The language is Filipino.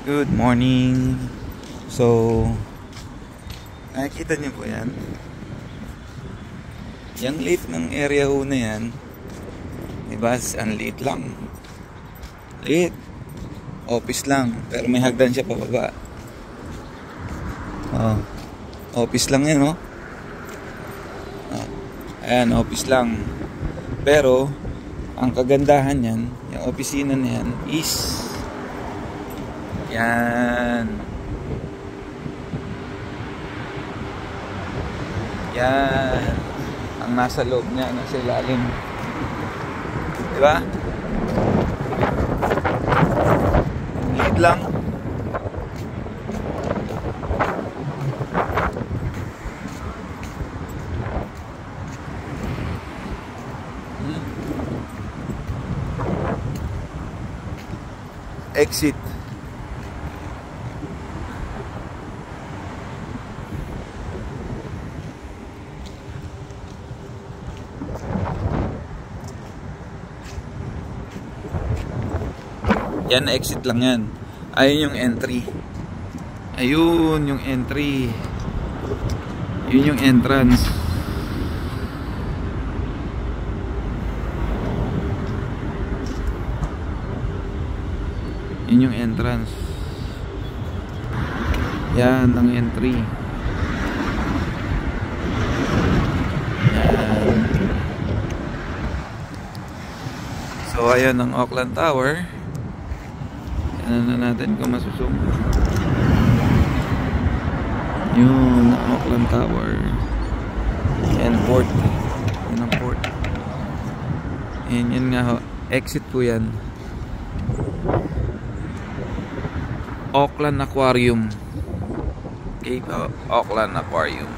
Good morning. So, nakikita niyo po yan. Yung liit ng area ho na yan, diba? Ang liit lang. Liit. Office lang. Pero may hagdan siya pababa. Oh. Office lang yan, oh. Ayan, office lang. Pero, ang kagandahan yan, yung opisina na yan is yan. Yan. Ang nasa loob niya, nasa ilalim. Diba? Liit lang. Exit. Yan, exit lang yan. Ayun yung entry. Ayun yung entry. Yun yung entrance. Yun yung entrance. Yan ang entry. Yan. So ayun ang Auckland Tower. Yan na natin kung masusum. Yun ang Auckland Tower. And port. Yan ang port. And yun nga ho. Exit po yan. Auckland Aquarium. Okay, Auckland Aquarium.